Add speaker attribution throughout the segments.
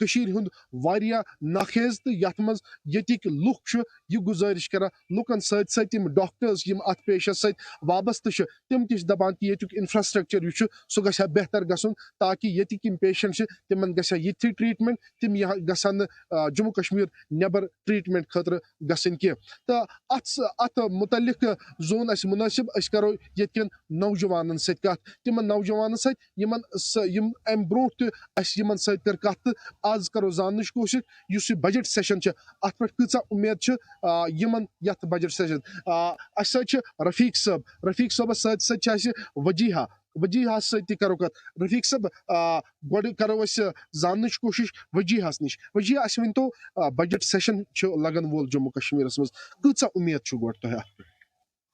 Speaker 1: کشیر ہند واریاہ ناخیز تو یت مز یتک لوک چھ یہ گزارش کران لوکن ست ست یم ڈاکٹرز یم ات پیشس ست وابستہ چھ تم تہ دپان کہ یتک انفراسٹرکچر یہ سہ گژھِ ہا بہتر گژھن تاکہ یتک یم پیشنٹ تمن گژھِ ہا یتھی ٹریٹمنٹ تم گژھن جموں کشمیر نبر ٹریٹمنٹ خاطر گژھن کی تو ات متعلق زون اس مناسب اس کرو یتکن نوجوانن ست کت تمن نوجوانن ست یم ام برونٹ اس یمن ست کر کت آز کرو زاننچ کوشش اس بجٹ سیشن ات پہ کچھ امید یمن یت بجٹ سیشن اس ست رفیق صبس ست وجیحہ ست کرو کت رفیق صاحب گوڑ کرو اس زاننچ کوشش وجیحس نش وجیحہ اس ونتو بجٹ سیشن لگن وول جموں کشمیرس مز کچھ امید گوڑ تہ ات پہ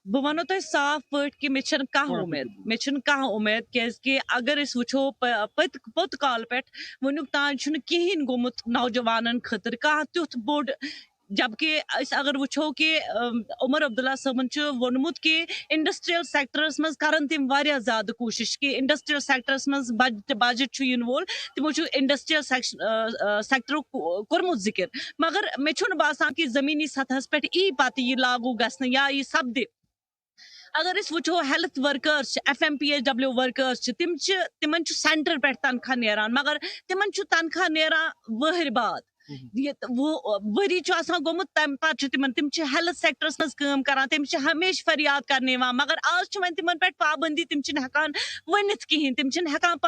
Speaker 2: بہ ونو تہ صاف پٲٹھۍ کہ مےٚ چھنہٕ کانٛہہ اُمید کیازکہِ اگر أسۍ وٕچھو پوٚت کال پٮ۪ٹھ وٕنیُک تام چھُنہٕ کِہیٖنۍ گوٚمُت نوجوانن خٲطرٕ کانٛہہ تیُتھ بوٚڑ جبکہ أسۍ اگر وٕچھو کہ عمر عبداللہ صٲبن چھُ ووٚنمُت کہ انڈسٹریل سیکٹرس منٛز کرن تِم واریاہ زیادٕ کوٗشش کہ انڈسٹریل سیکٹرس منٛز بجٹ چھُ یِنہٕ وول تِمو چھُ انڈسٹریل سیکٹرُک کوٚرمُت ذِکر مگر مےٚ چھُنہٕ باسان کہ زٔمیٖنی سطحس پٮ۪ٹھ یی پتہٕ یہِ لاگوٗ گژھنہٕ یا یہِ سپدِ اگر أسۍ وٕچھو ہیلتھ ؤرکٲرٕس چھِ FMPHW ؤرکٲرٕس چھِ تِمن چھُ سینٹر پٮ۪ٹھ تنخواہ نیران مگر تِمن چھُ تنخواہ نیران ؤہٕرۍ بعد ؤری چھُ آسان گوٚمُت تمہِ پتہٕ چھُ تِم چھِ ہیلتھ سیکٹرس منٛز کٲم کران تِم چھِ ہمیشہٕ فریاد کرنہٕ یِوان مگر آز چھُ وۄنۍ تِمن پٮ۪ٹھ پابنٛدی تِم چھِنہٕ ہٮ۪کان ؤنِتھ کِہینۍ تِم چھِنہٕ ہٮ۪کان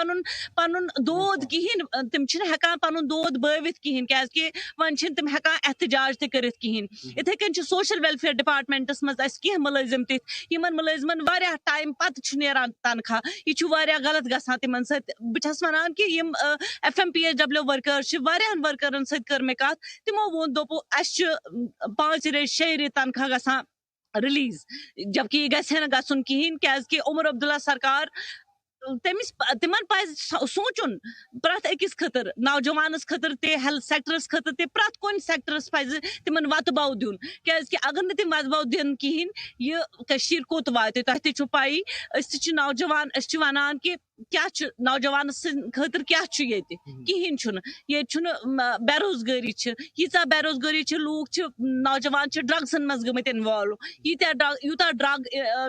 Speaker 2: پنُن دود کِہینۍ تِم چھِنہٕ ہٮ۪کان پنُن دود بٲوِتھ کِہینۍ کیازِ کہِ وۄنۍ چھِنہٕ تِم ہٮ۪کان احتجاج تہِ کٔرِتھ کِہینۍ یِتھٕے کٔنۍ چھِ سوشل ویلفیر ڈپارٹمنٹس منٛز اسہِ کینٛہہ مُلٲزِم تِتھۍ یِمن مُلٲزِمن واریاہ ٹایم پتہٕ چھُ نیران تنخواہ یہِ چھُ واریاہ غلط گژھان تِمن سۭتۍ بہٕ چھس ونان کہِ یِم FMPHW ؤرکٲرٕس چھِ واریاہن ؤرکرن سۭتۍ کٔر مےٚ کتھ تِمو ووٚن دوٚپُکھ اسہِ چھُ 5 رٮ۪تھ 6 رٮ۪تھ تنخواہ گژھان رِلیٖز جبکہِ یہِ گژھِ ہے نہٕ گژھُن کِہینۍ کیازِ کہِ عمر عبداللہ سرکار تِمن پزِ سونٛچُن پرٛٮ۪تھ أکِس خٲطرٕ نوجوانس خٲطرٕ تہِ ہیلتھ سیکٹرس خٲطرٕ تہِ پرٛٮ۪تھ کُنہِ سیکٹرس پزِ تِمن وتہٕ بو دیُن کیازِ کہِ اگر نہٕ تِم وتہٕ بو دِنۍ کِہینۍ یہِ کٔشیٖر کوٚت واتہِ تۄہہِ تہِ چھُو پایی أسۍ تہِ چھِ نوجوان أسۍ چھِ ونان کہِ کیاہ چھُ نوجوان سٕنٛدِ خٲطرٕ کیاہ چھُ ییٚتہِ کِہینۍ چھُنہٕ ییٚتہِ چھُنہٕ بے روزگٲری چھِ ییٖژاہ بے روزگٲری چھِ لوٗکھ چھِ نوجوان چھِ ڈرگسن منٛز گٔمٕتۍ اِنوالو یوٗتاہ ڈرگ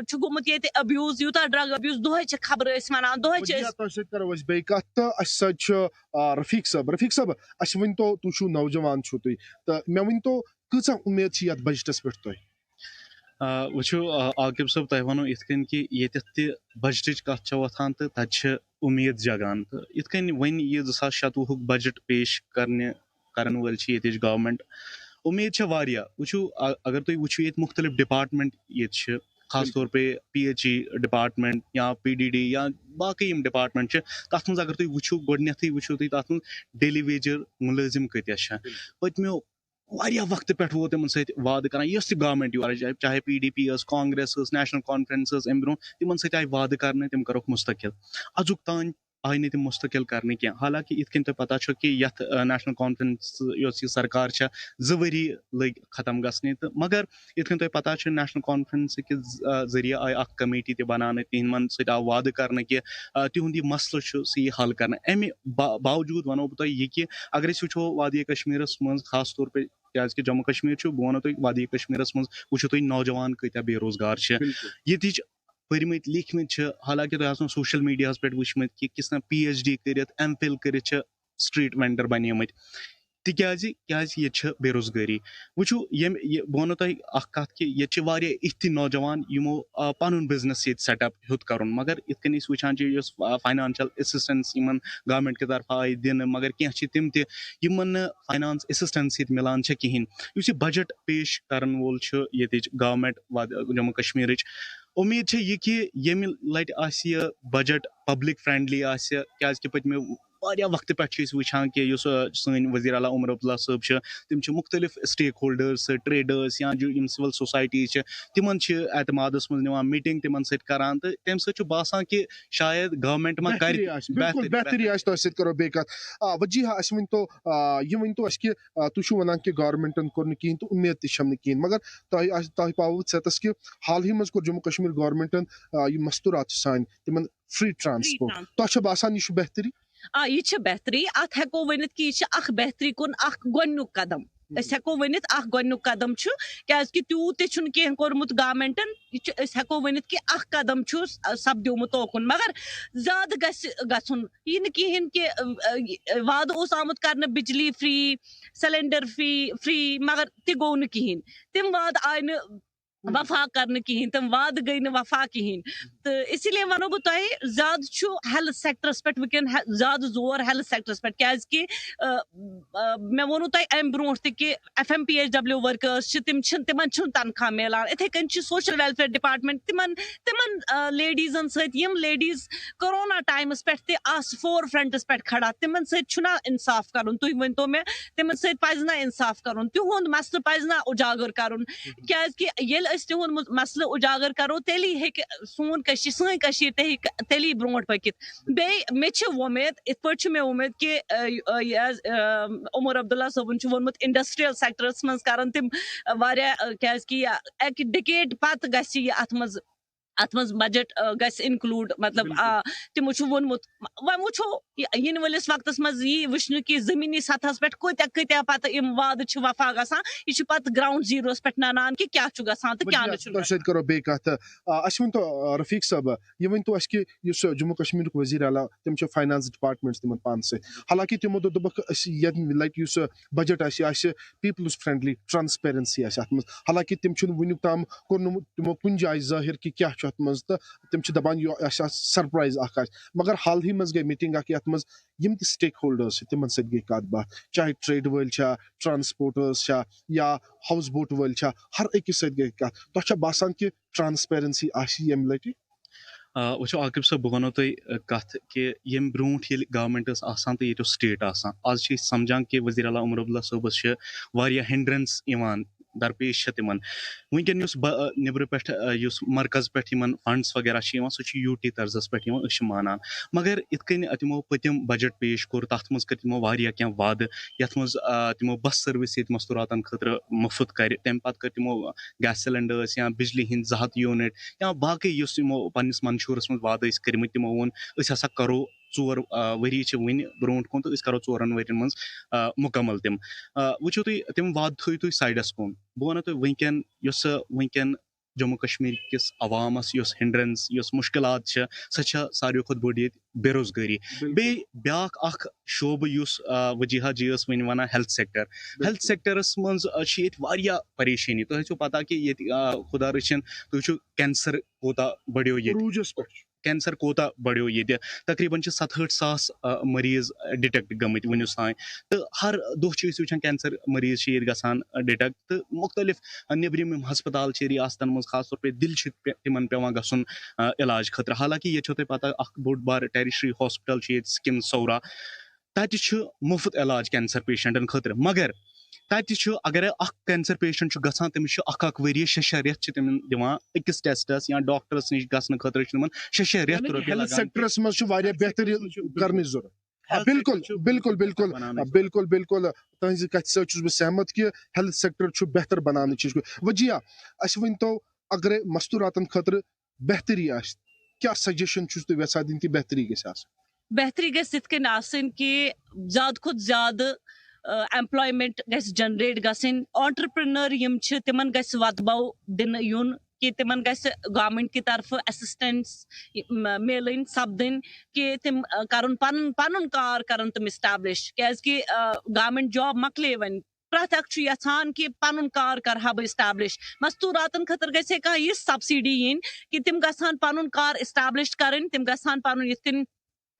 Speaker 2: چھُ گوٚمُت ییٚتہِ ابیوٗز یوٗتاہ ڈرگ ابیوٗز دۄہے چھِ خبرٕ أسۍ ونان دۄہے چھِ أسۍ
Speaker 1: کرو أسۍ بیٚیہِ کتھ تہٕ اَسہِ سۭتۍ چھُ رفیق صٲب اَسہِ ؤنۍتو تُہۍ چھِو نوجوان چھِو تُہۍ تہٕ مےٚ ؤنۍتو کۭژاہ اُمید چھِ یتھ بجٹس پٮ۪ٹھ تۄہہِ
Speaker 3: وٕچھو عاقب صٲب تۄہہِ وَنو یِتھ کٔنۍ کہِ ییٚتٮ۪تھ تہِ بجٹٕچ کتھ چھےٚ وۄتھان تہٕ تَتہِ چھِ اُمید جگان تہٕ یِتھ کٔنۍ وۄنۍ یہِ 2027 بجٹ پیش کرن وٲلۍ چھِ ییٚتِچ گورمنٹ اُمید چھےٚ واریاہ وٕچھو اگر تُہۍ وٕچھِو ییٚتہِ مُختٔلِف ڈپارٹمنٹ ییٚتہِ چھِ خاص طور پے PHE ڈپارٹمنٹ یا PDD یا باقٕے یِم ڈپارٹمنٹ چھِ تَتھ منٛز اگر تُہۍ وٕچھِو گۄڈٕنیتھٕے وٕچھِو تُہۍ تَتھ منٛز ڈیلی ویجر مُلٲزِم کۭتیاہ چھِ پٔتمیو واریاہ وقتہٕ پٮ۪ٹھ ووت تِمن سۭتۍ وعدٕ کران یۄس تہِ گورمنٹ یور چاہے PDP ٲس کانگریس ٲس نیشنل کانفرنس ٲس اَمہِ برونٛہہ تِمن سۭتۍ آیہِ وعدٕ کرنہٕ تِم کَروکھ مُستقل أزیُک تام آیہِ نہٕ تِم مُستقل کرنہٕ کینٛہہ حالانکہِ یِتھ کٔنۍ تۄہہِ پتہ چھو کہِ یتھ نیشنل کانفرنس یۄس یہِ سرکار چھےٚ 2 ؤری لٔگۍ ختم گژھنہِ تہٕ مگر یِتھ کٔنۍ تۄہہِ پتہ چھُ نیشنل کانفرنسٕکہِ ذٔریعہٕ آیہِ اکھ کمیٹی تہِ بناونہٕ تِمن سۭتۍ آو وعدٕ کرنہٕ کہِ تِہُنٛد یہِ مسلہٕ چھُ سُہ یی حل کرنہٕ اَمہِ باوجوٗد ونو بہٕ تۄہہِ یہِ کہِ اگر أسۍ وٕچھو وادی کشمیٖرس منٛز خاص طور پے کیازکہِ جموں کشمیٖر چھُ بہٕ ونو تۄہہِ وادی کشمیٖرس منٛز وٕچھِو تُہۍ نوجوان کۭتیاہ بے روزگار چھِ ییٚتِچ پٔرمٕتۍ لیکھمٕتۍ چھِ حالانکہِ تۄہہِ آسنو سوشل میٖڈیاہس پٮ۪ٹھ وٕچھمٕتۍ کہِ کِس کٔنۍ PhD کٔرِتھ MPhil کٔرِتھ چھِ سٹریٖٹ وینڈر بنیمٕتۍ تِکیازِ ییٚتہِ چھِ بے روزگٲری وٕچھو بہٕ ونو تۄہہِ اکھ کتھ کہِ ییٚتہِ چھِ واریاہ یِتھۍ تہِ نوجوان یِمو پنُن بِزنس ییٚتہِ سیٹ اپ ہیوٚت کرُن مگر یِتھ کٔنۍ أسۍ وٕچھان چھِ یۄس فاینانشل اسسٹنس یِمن گورمنٹ کہِ طرفہٕ آیہِ دِنہٕ مگر کینٛہہ چھِ تِم تہِ یِمن نہٕ فاینانس اسسٹنس ییٚتہِ مِلان چھےٚ کِہینۍ یُس یہِ بجٹ پیش کرن وول چھُ ییٚتِچ گورمنٹ جموں کشمیٖرٕچ اُمید چھےٚ یہِ کہِ ییٚمہِ لٹہِ آسہِ یہِ بجٹ پبلک فرینڈلی آسہِ کیازکہِ پٔتمیو واریاہ وقتہٕ پٮ۪ٹھ چھِ أسۍ وٕچھان کہِ یُس سٲنۍ وزیر اعلیٰ عمر عبداللہ صٲب چھِ تِم چھِ مُختٔلِف سٹیک ہولڈٲرٕس ٹریڈٲرٕس یا یِم سِول سوسایٹیٖز چھِ تِمن چھِ اعتمادس منٛز نِوان میٖٹنٛگ تِمن سۭتۍ کران تہٕ تمہِ سۭتۍ چھُ باسان کہِ شاید گورمنٹ ما کرِ
Speaker 1: بہتری آسہِ تۄہہِ سۭتۍ کرو بیٚیہِ کتھ وجیحہ اَسہِ ؤنۍتو یہِ ؤنۍتو اَسہِ کہِ تُہۍ چھِو وَنان کہِ گورمنٹن کوٚر نہٕ کِہینۍ تہٕ اُمید تہِ چھَم نہٕ کِہینۍ مگر تۄہہِ پاوٕ ژٮ۪تس کہِ حالٕے منٛز کوٚر جموں کشمیٖر گورمنٹن یِم مستوٗرات چھِ سانہِ تِمن فری ٹرانسپورٹ تۄہہِ چھا باسان یہِ چھُ بہتری
Speaker 2: یہ چھ بہتری ات ہیکو ونت کہ یہ اخ بہتری کن اخ گۄڈنیُک قدم أسۍ ہیکو ؤنِتھ اکھ گۄڈنیُک قدم چھُ کیازِ کہِ تیوٗت تہِ چھُنہٕ کینٛہہ کوٚرمُت گورمنٹن یہِ چھُ أسۍ ہیکو ؤنِتھ کہِ اکھ قدم چھُ سپدیومُت توکُن مگر زیادٕ گژھِ گژھُن یہِ نہٕ کِہیٖنۍ کہِ وعدٕ اوس آمُت کرنہٕ بجلی فری سلینڈر فری مگر تہِ گوٚو نہٕ کِہیٖنۍ تِم وعدٕ آیہِ نہٕ وفا کرنہٕ کِہیٖنۍ تِم وعدٕ گٔے نہٕ وفا کِہیٖنۍ تہٕ اسی لیے ونو بہٕ تۄہہِ زیادٕ چھُ ہیلتھ سیکٹرس پٮ۪ٹھ وٕنکیٚن زیادٕ زور ہیلتھ سیکٹرس پٮ۪ٹھ کیازِ کہِ مےٚ ووٚنوُ تۄہہِ امہِ برونٛٹھ تہِ کہِ FMPHW ؤرکٲرٕس چھِ تِمن چھُنہٕ تنخواہ میلان اِتھے کٔنۍ چھِ سوشل ویلفیر ڈپارٹمنٹ تِمن لیڈیٖزن سۭتۍ یِم لیڈیٖز کورونا ٹایمس پٮ۪ٹھ تہِ آسہٕ فور فرنٹس پٮ۪ٹھ کھڑا تِمن سۭتۍ چھُنہ انصاف کرُن تُہۍ ؤنتو مےٚ تِمن سۭتۍ پزِ نہ انصاف کرُن تِہُنٛد مسلہٕ پزِ نہ اُجاگر کرُن کیازِ کہِ ییٚلہِ أسۍ تِہُنٛد مسلہٕ اُجاگر کرو تیٚلی ہیٚکہِ سٲنۍ کٔشیٖر تہِ ہیٚکہِ تیٚلی برونٛٹھ پٔکِتھ بیٚیہِ مےٚ چھِ وۄمید یِتھ پٲٹھۍ چھِ مےٚ وۄمید کہِ عمر عبداللہ صٲبن چھُ ووٚنمُت انڈسٹریل سیکٹرس منٛز کرن تِم واریاہ کیازِ کہِ اکہِ ڈِکیڈ پتہٕ گژھِ یہِ اتھ منٛز بجٹ گژھِ انکلوٗڈ مطلب تِمو چھُ ووٚنمُت وۄنۍ وٕچھو یِنہٕ وٲلِس وقتس منٛز یی وٕچھنہٕ کہِ زٔمیٖنی سطحس پٮ۪ٹھ کۭتیاہ پتہٕ یِم وعدٕ چھِ وفا گژھان یہِ چھُ پتہٕ گراوُنڈ زیٖروس پٮ۪ٹھ ننان کہِ کیاہ چھُ گژھان تہٕ کیاہ نہٕ چھُ
Speaker 1: تۄہہِ سۭتۍ کرو بیٚیہِ کتھ اَسہِ ؤنۍتو رفیٖق صٲب یہِ ؤنۍتو اَسہِ کہِ یُس جموں کشمیٖرُک وزیٖر اعلیٰ تِم چھِ فاینانس ڈپارٹمنٹ تِمن پانس سۭتۍ حالانکہِ تِمو دوٚپُکھ أسۍ ییٚمہِ لٹہِ یُس بجٹ آسہِ یہِ آسہِ پیٖپلز فرینڈلی ٹرانسپیرنسی آسہِ اتھ منٛز حالانکہِ تِم چھِنہٕ وُنیُک تام کوٚرنومُت تِمو کُنہِ جایہِ ظٲہِر کہِ کیاہ چھُ اتھ منٛز تہٕ تِم چھِ دپان یہِ آسہِ سرپرایز اکھ آسہِ مگر حالٕے منٛز گٔے میٖٹنگ اکھ یتھ منٛز یِم تہِ سٹیک ہولڈٲرٕس چھِ تِمن سۭتۍ گٔے کتھ باتھ چاہے ٹریڈ وٲلۍ چھا ٹرانسپوٹٲرٕس چھا یا ہاوُس بوٹ وٲلۍ چھا ہر أکِس سۭتۍ گٔے کتھ تۄہہِ چھا باسان کہِ ٹرانسپیرنسی آسہِ ییٚمہِ لٹہِ
Speaker 3: وٕچھو عاقب صٲب بہٕ وَنو تۄہہِ کَتھ کہِ ییٚمہِ برونٛٹھ ییٚلہِ گورمنٹ ٲس آسان تہٕ ییٚتہِ اوس سٹیٹ آسان آز چھِ أسۍ سمجھان کہِ وزیٖر اعلیٰ عمر عبداللہ صٲبس چھِ واریاہ ہنڈرنس یِوان درپیش چھِ تِمن وٕنکیٚن یُس نیٚبرٕ پٮ۪ٹھ یُس مرکز پٮ۪ٹھ یِمن فنڈس وغیرہ چھِ یِوان سُہ چھُ UT طرزس پٮ۪ٹھ یِوان أسۍ چھِ مانان مگر یِتھ کٔنۍ تِمو پٔتِم بجٹ پیش کوٚر تتھ منٛز کٔرۍ تِمو واریاہ کینٛہہ وعدٕ یتھ منٛز تِمو بس سٔروِس ییٚتہِ مستوٗراتن خٲطرٕ مُفت کرِ تمہِ پتہٕ کٔرۍ تِمو گیس سلینڈٲرس یا بجلی ہِنٛدۍ 200 یوٗنٹ یا باقٕے یُس یِمو پننِس منشوٗرس منٛز وعدٕ ٲسۍ کٔرمٕتۍ تِمو ووٚن أسۍ ہسا کرو 4 ؤری چھِ وُنہِ برونٛٹھ کُن تہٕ أسۍ کرو 4 ؤرین منٛز مُکمل تِم وٕچھو تُہۍ تِم وعدٕ تھٲیِو تُہۍ سایڈس کُن بہٕ وَنو تۄہہِ وٕنکیٚن یۄس وٕنکیٚن جموں کشمیٖر کِس عوامس یۄس ہنڈرنس یۄس مُشکلات چھِ سۄ چھِ ساروی کھۄتہٕ بٔڑ ییٚتہِ بے روزگٲری بیٚیہِ بیاکھ اکھ شوبہٕ یُس وجیہا جی ٲس وۄنۍ وَنان ہیلتھ سیکٹرس منٛز چھِ ییٚتہِ واریاہ پریشٲنی تۄہہِ چھو پتہ کہِ ییٚتہِ خۄدا رٔچھِنۍ تُہۍ وٕچھِو کینسر کوٗتاہ بڑیو ییٚتہِ کینسر کوٗتاہ بڑیو ییٚتہِ تقریٖبن چھِ 67,000 مٔریٖض ڈِٹیکٹ گٔمٕتۍ وُنیُس تانۍ تہٕ ہر دۄہ چھِ أسۍ وٕچھان کینسر مٔریٖض چھِ ییٚتہِ گژھان ڈِٹیکٹ تہٕ مُختٔلِف نیبرِم یِم ہسپتال چھِ ریاستن منٛز خاص طور پے دِل چھِ تِمن پیٚوان گژھُن علاج خٲطرٕ حالانکہِ ییٚتہِ چھو تۄہہِ پتہ اکھ بوٚڑ بار ٹیرِشری ہاسپِٹل چھُ ییٚتہِ سِکِم سورا تتہِ چھُ مُفت علاج کینسر پیشنٹن خٲطرٕ مگر تتہِ چھُ اگرے اکھ کینسر پیشنٹ چھُ گژھان تٔمِس چھُ اکھ ؤری 6 رٮ۪تھ چھِ تِمن دِوان أکِس ٹیسٹس یا ڈاکٹرس نِش گژھنہٕ خٲطرٕ چھِ تِمن 6 رٮ۪تھ رۄپیہِ
Speaker 1: سیکٹرس منٛز چھُ واریاہ بہتری کرنٕچ ضروٗرت بالکل تُہنٛزِ کتھِ سۭتۍ چھُس بہٕ سہمت کہِ ہیلتھ سیکٹر چھُ بہتر بناونٕچ وجیہ اَسہِ ؤنۍتو اگرے مستوٗراتن خٲطرٕ بہتری آسہِ کیاہ سجیشن چھُس تُہۍ یژھان دِنۍ کہِ بہتری گژھِ آسٕنۍ
Speaker 2: بہتری گژھِ یِتھ کٔنۍ آسٕنۍ کہِ زیادٕ کھۄتہٕ زیادٕ ایمپلایمینٹ گژھِ جنریٹ گژھٕنۍ آنٹرپرینر یِم چھِ تِمن گژھِ وتبو دِنہٕ یُن کہِ تِمن گژھِ گورمنٹ کہِ طرفہٕ ایسسٹنس میلٕنۍ سپدٕنۍ کہِ تِم کرُن پنُن کار کرن تِم اسٹیبلش کیازِ کہِ گورمنٹ جاب مۄکلے وۄنۍ پرٛٮ۪تھ اکھ چھُ یژھان کہِ پنُن کار کرہا بہٕ اسٹیبلش مستوٗراتن خٲطرٕ گژھِ ہے کانٛہہ یِژھ سبسڈی یِنۍ کہِ تِم گژھن پنُن کار اسٹیبلش کرٕنۍ تِم گژھن پنُن یِتھ کٔنۍ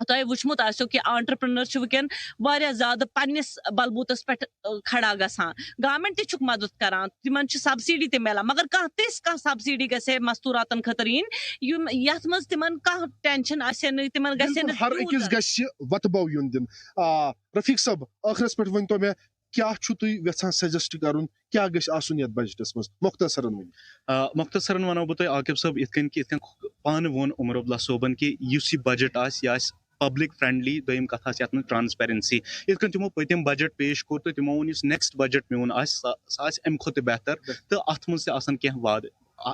Speaker 2: تۄہہِ وٕچھمُت آسیو کہِ آنٹرپرینر چھِ وٕنکیٚن واریاہ زیادٕ پننِس بلبوٗتس پٮ۪ٹھ کھڑا گژھان گورمنٹ تہِ چھُکھ مدد کران تِمن چھِ سبسڈی تہِ مِلان مگر کانٛہہ سبسڈی گژھِ ہے مستوٗراتن خٲطرٕ یِنۍ یتھ منٛز تِمن کانٛہہ ٹینشن آسہِ ہے نہٕ تِمن گژھِ ہے نہٕ
Speaker 1: ہر أکِس گژھِ وتبو یُن دِنہٕ رفیٖق صٲب ٲخرس پٮ۪ٹھ ؤنۍتو مےٚ کیاہ چھُو تُہۍ یژھان سجسٹ کرُن کیاہ گژھِ آسُن یتھ بجٹس منٛز مختصرن
Speaker 3: مختصرن ونو بہٕ تۄہہِ عاقب صٲب یِتھ کٔنۍ پانہٕ ووٚن عمر عبداللہ صٲبن کہِ یُس یہِ بجٹ آسہِ یہِ آسہِ پبلک فرینڈلی دوٚیِم کتھ آسہِ یتھ منٛز ٹرانسپیرنسی یِتھ کٔنۍ تِمو پٔتِم بجٹ پیش کوٚر تہٕ تِمو ووٚن یُس نیکسٹ بجٹ میون آسہِ سُہ آسہِ امہِ کھۄتہٕ تہِ بہتر تہٕ اتھ منٛز تہِ آسن کینٛہہ وعدٕ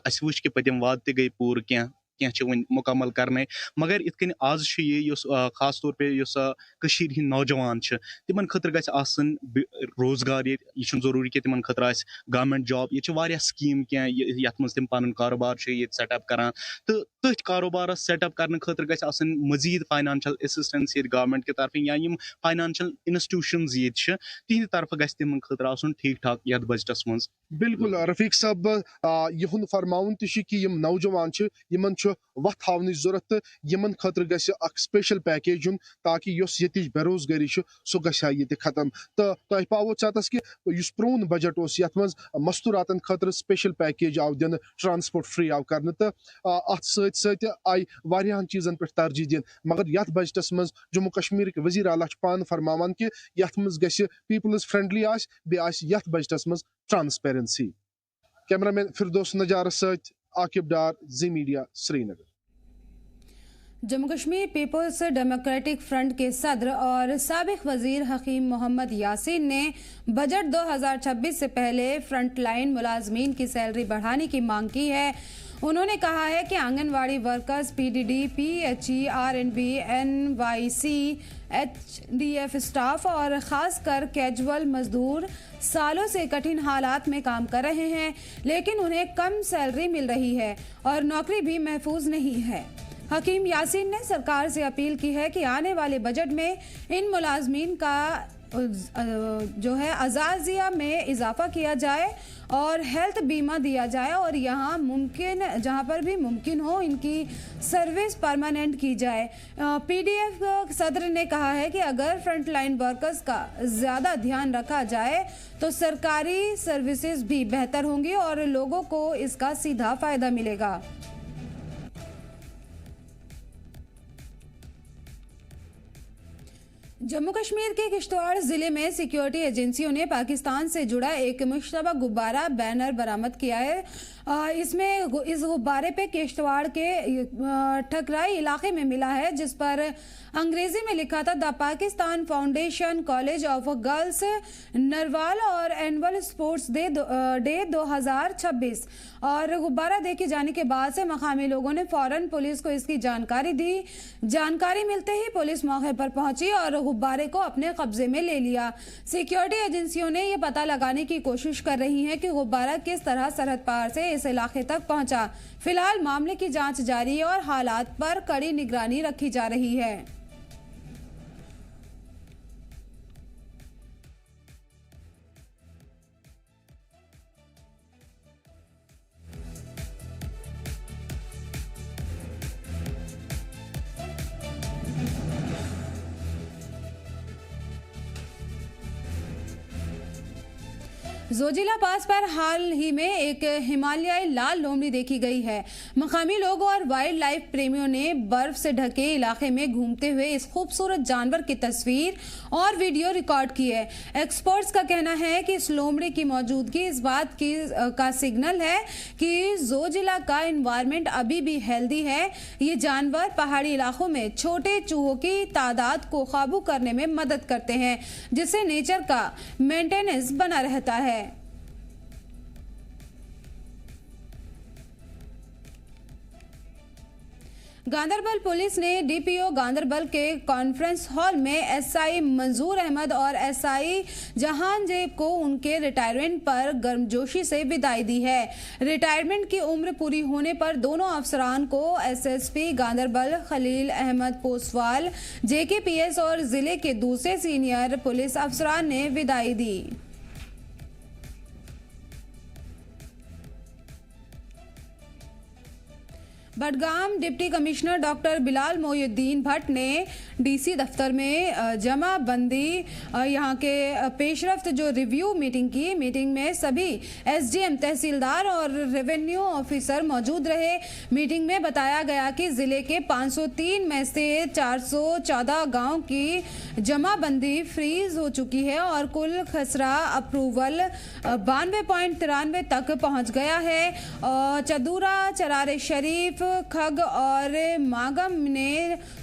Speaker 3: اَسہِ وٕچھ کہِ پٔتِم وعدٕ تہِ گٔے پوٗرٕ کینٛہہ کینٛہہ چھِ وٕنہِ مُکمل کرنے مگر یِتھ کٔنۍ آز چھُ یہِ یُس خاص طور پے یُس کٔشیٖرِ ہِنٛدۍ نوجوان چھِ تِمن خٲطرٕ گژھِ آسٕنۍ روزگار ییٚتہِ یہِ چھُنہٕ ضروٗری کہِ تِمن خٲطرٕ آسہِ گورمنٹ جاب ییٚتہِ چھِ واریاہ سکیٖم کینٛہہ یتھ منٛز تِم پنُن کاروبار چھِ ییٚتہِ سیٹ اپ کران تہٕ تٔتھۍ کاروبارس سیٹ اپ کرنہٕ خٲطرٕ گژھِ آسٕنۍ مزیٖد فاینانشل اسسٹنس ییٚتہِ گورمنٹ کہِ طرفہٕ یا یِم فاینانشل انسٹیوشنز ییٚتہِ چھِ تِہنٛدِ طرفہٕ گژھِ تِمن خٲطرٕ آسُن ٹھیٖک ٹھاک یتھ بجٹس منٛز.
Speaker 1: بالکل رفیق صاحب یِہُنٛد فرماوُن تہِ چھُ کہِ یِم نوجوان چھِ یِمن چھُ وتھ ہاونٕچ ضروٗرت تہٕ یِمن خٲطرٕ گژھِ اکھ سپیشل پیکیج یُن تاکہِ یۄس ییٚتِچ بے روزگٲری چھِ سُہ گژھِ ہا ییٚتہِ ختم تہٕ تۄہہِ پاوو ژَتس کہِ یُس پرٛون بجٹ اوس یتھ منٛز مستوٗراتن خٲطرٕ سپیشل پیکیج آو دِنہٕ ٹرانسپورٹ فرٛی آو کرنہٕ تہٕ اتھ سۭتۍ سۭتۍ آیہِ واریاہن چیٖزن پٮ۪ٹھ ترجیح دِنہٕ مگر یتھ بجٹس منٛز جموں کشمیٖرٕکۍ وزیر اعلیٰ چھِ پانہٕ فرماوان کہِ یتھ منٛز گژھِ پیپلز فرینڈلی آسہِ بیٚیہِ آسہِ یتھ بجٹس منٛز transparency. Camera man Firdous Najar سۭتۍ Aqib Dar Zee media Srinagar.
Speaker 4: Jammu Kashmir people's democratic front کے صدر اور سابق وزیر حکیم محمد یاسین نے بجٹ 2026 سے پہلے فرنٹ لائن ملازمین کی سیلری بڑھانے کی مانگ کی ہے. انہوں نے کہا ہے کہ anganwadi workers, P D D, P H E, R N B, N Y C, H D F staff اور خاص کر کیجول مزدور سالوں سے کٹھن حالات میں کام کر رہے ہیں لیکن انہیں کم سیلری مل رہی ہے اور نوکری بھی محفوظ نہیں ہے. حکیم یاسین نے سرکار سے اپیل کی ہے کہ آنے والے بجٹ میں ان ملازمین کا جو ہے اعزازیہ میں اضافہ کیا جائے اور ہیلتھ بیمہ دیا جائے اور جہاں پر بھی ممکن ہو ان کی سروس پرماننٹ کی جائے. پی ڈی ایف صدر نے کہا ہے کہ اگر فرنٹ لائن ورکرز کا زیادہ دھیان رکھا جائے تو سرکاری سروسز بھی بہتر ہوں گی اور لوگوں کو اس کا سیدھا فائدہ ملے گا. جموں کشمیر کے کشتواڑ ضلع میں سیکیورٹی ایجنسیوں نے پاکستان سے جڑا ایک مشتبہ غبارہ بینر برآمد کیا ہے. اس غبارے پہ کشتواڑ کے ٹھکرائی علاقے میں ملا ہے جس پر انگریزی میں لکھا تھا the Pakistan foundation college of girls Narowal اور اینول اسپورٹس ڈے 2026 اور غبارہ دیکھے جانے کے بعد سے مقامی لوگوں نے فوراً پولیس کو اس کی جانکاری دی. جانکاری ملتے ہی پولیس موقع پر پہنچی اور غبارے کو اپنے قبضے میں لے لیا. سیکیورٹی ایجنسیوں نے یہ پتہ لگانے کی کوشش کر رہی ہیں کہ غبارہ کس طرح سرحد پار سے اس علاقے تک پہنچا. فی الحال معاملے کی جانچ جاری ہے اور حالات پر کڑی نگرانی رکھی جا رہی ہے. زوجیلا پاس پر حال ہی میں ایک ہمالیائی لال لومڑی دیکھی گئی ہے. مقامی لوگوں اور وائلڈ لائف پریمیوں نے برف سے ڈھکے علاقے میں گھومتے ہوئے اس خوبصورت جانور کی تصویر اور ویڈیو ریکارڈ کی ہے. ایکسپرٹس کا کہنا ہے کہ اس لومڑی کی موجودگی اس بات کا سگنل ہے کہ زوجیلا کا انوائرمنٹ ابھی بھی ہیلدی ہے. یہ جانور پہاڑی علاقوں میں چھوٹے چوہوں کی تعداد کو قابو کرنے میں مدد کرتے ہیں جس سے نیچر کا مینٹیننس بنا رہتا ہے. گاندربل پولیس نے ڈی پی او گاندربل کے کانفرنس ہال میں ایس آئی منظور احمد اور ایس آئی جہان زیب کو ان کے ریٹائرمنٹ پر گرمجوشی سے وداعی دی ہے. ریٹائرمنٹ کی عمر پوری ہونے پر دونوں افسران کو ایس ایس پی گاندربل خلیل احمد پوسوال، جے کے پی ایس اور ضلع کے دوسرے سینئر پولیس افسران نے وداعی دی. بڈگام ڈپٹی کمشنر ڈاکٹر بلال محی الدین بھٹ نے ڈی سی دفتر میں جمع بندی یہاں کے پیش رفت جو ریویو میٹنگ کی. میٹنگ میں سبھی ایس ڈی ایم، تحصیلدار اور ریونیو آفیسر موجود رہے. میٹنگ میں بتایا گیا کہ ضلع کے 503 میں سے 414 گاؤں کی جمع بندی فریز ہو چکی ہے اور کل خسرہ اپروول 92.93 تک پہنچ گیا ہے. چدورا، چرار شریف، کھگ اور ماگم نے